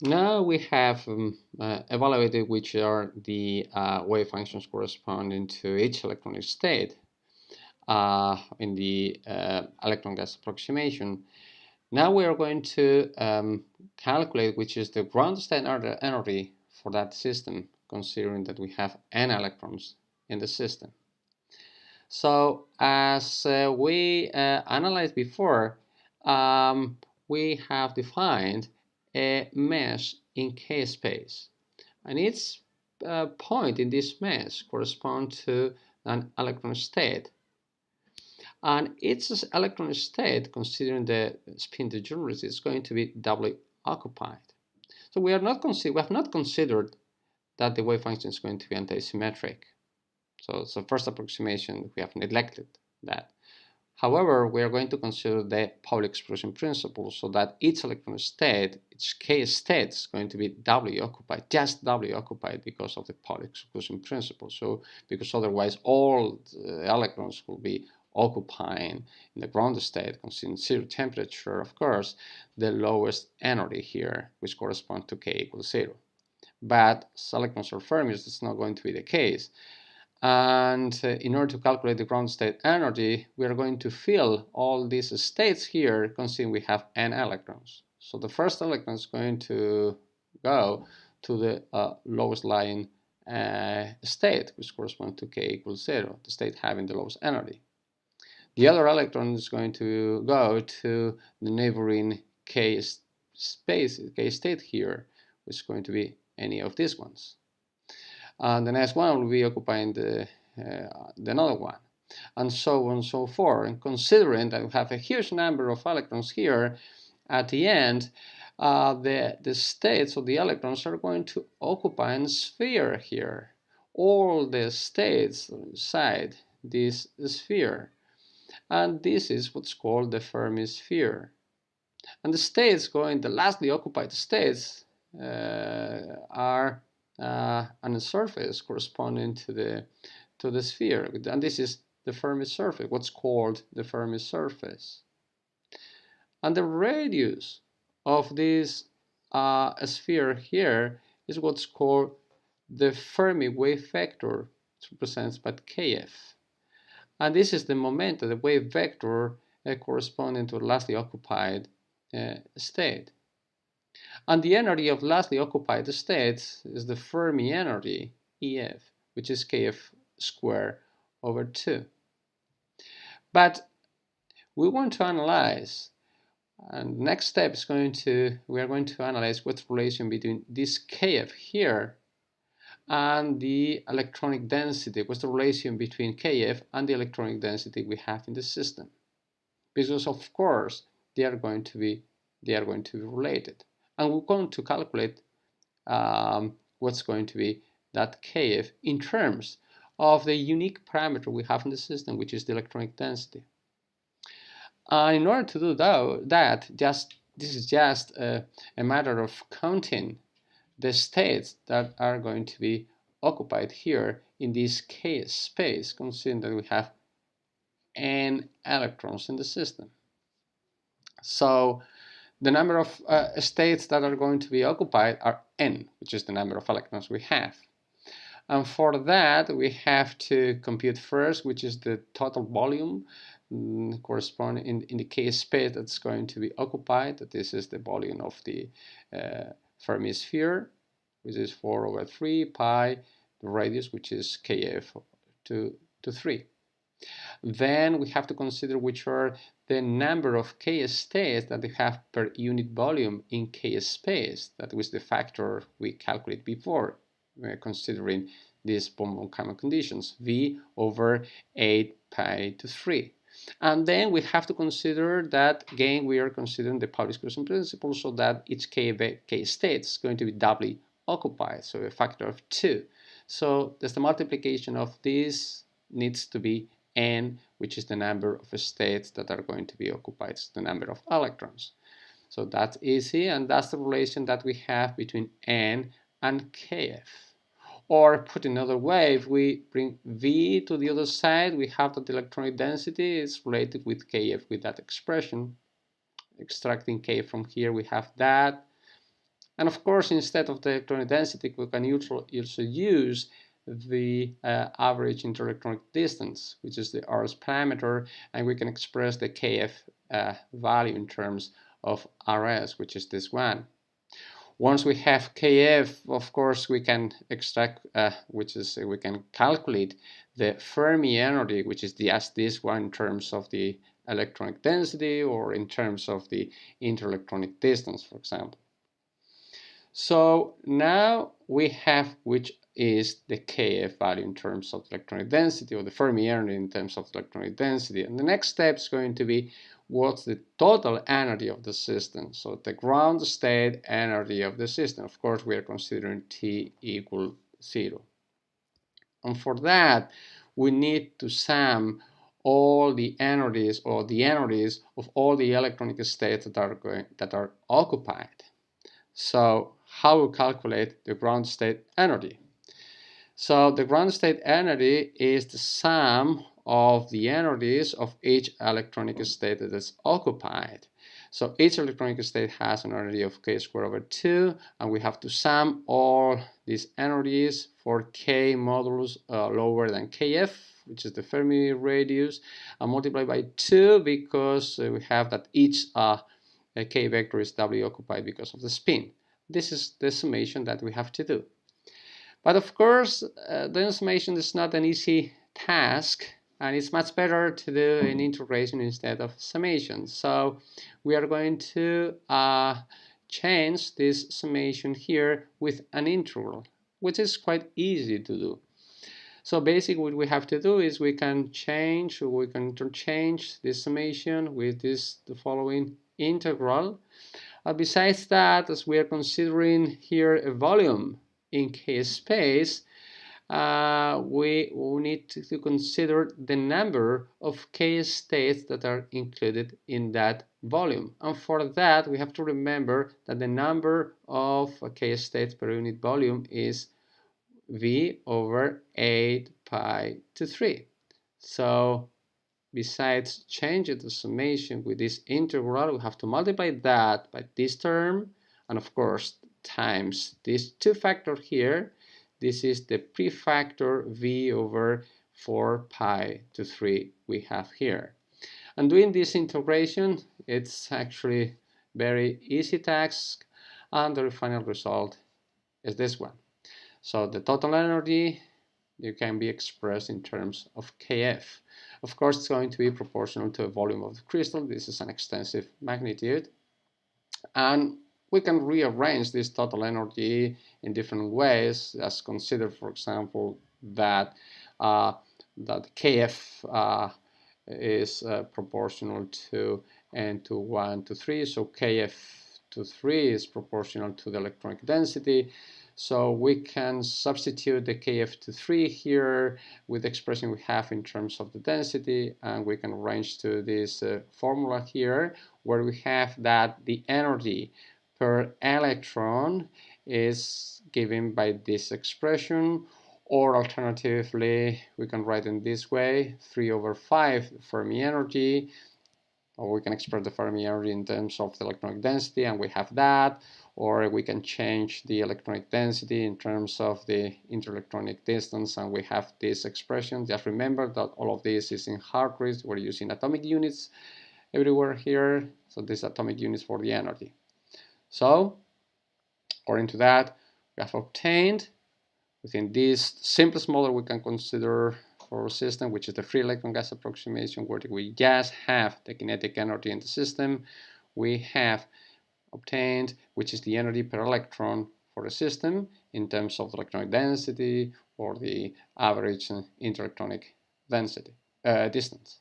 Now we have evaluated which are the wave functions corresponding to each electronic state in the electron gas approximation. Now we are going to calculate which is the ground state energy for that system, considering that we have n electrons in the system. So as we analyzed before, we have defined a mesh in k-space, and each point in this mesh corresponds to an electron state, and each electron state, considering the spin degeneracy, is going to be doubly occupied. So we have not considered that the wave function is going to be anti-symmetric. So first approximation, we have neglected that. However, we are going to consider the Pauli exclusion principle, so that each electron state, each k state, is going to be doubly occupied, just doubly occupied because of the Pauli exclusion principle. So because otherwise all the electrons will be occupying in the ground state, considering zero temperature, of course, the lowest energy here, which corresponds to k equals 0. But electrons are Fermis, that's not going to be the case. And in order to calculate the ground state energy, we are going to fill all these states here, considering we have n electrons. So the first electron is going to go to the lowest lying state, which corresponds to k equals 0, the state having the lowest energy. The other electron is going to go to the neighboring k state here, which is going to be any of these ones. And the next one will be occupying the another one, and so on and so forth. And considering that we have a huge number of electrons here, at the end, the states of the electrons are going to occupy a sphere here. All the states inside this sphere. And this is what's called the Fermi Sphere. And the states the lastly occupied states are on a surface corresponding to the sphere, and this is the Fermi surface, what's called the Fermi surface. And the radius of this sphere here is what's called the Fermi wave vector, which represents by kf. And this is the momentum, the wave vector corresponding to the lastly occupied state. And the energy of lastly occupied states is the Fermi energy, EF, which is kF squared over 2. But we want to analyze, and the next step is we are going to analyze what's the relation between this kF here and the electronic density. What's the relation between kF and the electronic density we have in the system? Because of course they are going to be related. And we're going to calculate what's going to be that kf in terms of the unique parameter we have in the system, which is the electronic density. And in order to do that, this is just a matter of counting the states that are going to be occupied here in this k space, considering that we have n electrons in the system. So the number of states that are going to be occupied are n, which is the number of electrons we have. And for that, we have to compute first, which is the total volume corresponding in the k space that's going to be occupied. This is the volume of the Fermi sphere, which is 4 over 3 pi, the radius, which is kf to 3. Then we have to consider which are the number of k states that we have per unit volume in k space. That was the factor we calculated before, considering these Von-Neumann conditions, v over 8 pi to 3. And then we have to consider that, again, we are considering the Pauli exclusion principle, so that each k state is going to be doubly occupied, so a factor of 2. So there's the multiplication of this needs to be n, which is the number of states that are going to be occupied, it's the number of electrons. So that's easy, and that's the relation that we have between n and kf. Or put another way, if we bring v to the other side, we have that the electronic density is related with kf, with that expression. Extracting k from here, we have that. And of course, instead of the electronic density, we can also use the average interelectronic distance, which is the RS parameter, and we can express the Kf value in terms of RS, which is this one. Once we have Kf, of course, we can extract, we can calculate the Fermi energy, which is just this one in terms of the electronic density or in terms of the interelectronic distance, for example. So now we have which is the Kf value in terms of electronic density, or the Fermi energy in terms of electronic density. And the next step is going to be what's the total energy of the system. So the ground state energy of the system. Of course, we are considering T equal 0. And for that, we need to sum all the energies, or the energies of all the electronic states that are occupied. So how we calculate the ground state energy? So the ground state energy is the sum of the energies of each electronic state that is occupied. So each electronic state has an energy of k squared over 2, and we have to sum all these energies for k modulus lower than kf, which is the Fermi radius, and multiply by 2 because we have that each k vector is doubly occupied because of the spin. This is the summation that we have to do. But of course, the summation is not an easy task, and it's much better to do an integration instead of summation. So we are going to change this summation here with an integral, which is quite easy to do. So basically what we have to do is we can interchange this summation with the following integral. Besides that, as we are considering here a volume in k space, we need to consider the number of k states that are included in that volume. And for that, we have to remember that the number of k states per unit volume is v over 8 pi to 3. So besides changing the summation with this integral, we have to multiply that by this term, and of course times this 2 factor here. This is the prefactor v over 4 pi to 3 we have here. And doing this integration, it's actually very easy task, and the final result is this one. So the total energy can be expressed in terms of Kf. Of course, it's going to be proportional to the volume of the crystal. This is an extensive magnitude. And we can rearrange this total energy in different ways, as consider, for example, that Kf is proportional to n to 1 to 3. So Kf to 3 is proportional to the electronic density. So we can substitute the Kf to 3 here with the expression we have in terms of the density, and we can arrange to this formula here, where we have that the energy per electron is given by this expression, or alternatively we can write in this way, 3 over 5 Fermi energy, or we can express the Fermi energy in terms of the electronic density, and we have that. Or we can change the electronic density in terms of the interelectronic distance, and we have this expression. Just remember that all of this is in Hartrees. We're using atomic units everywhere here, so these atomic units for the energy. So according to that, we have obtained within this simplest model we can consider for a system, which is the free electron gas approximation, where we just have the kinetic energy in the system. We have obtained which is the energy per electron for a system in terms of electronic density or the average interelectronic density distance.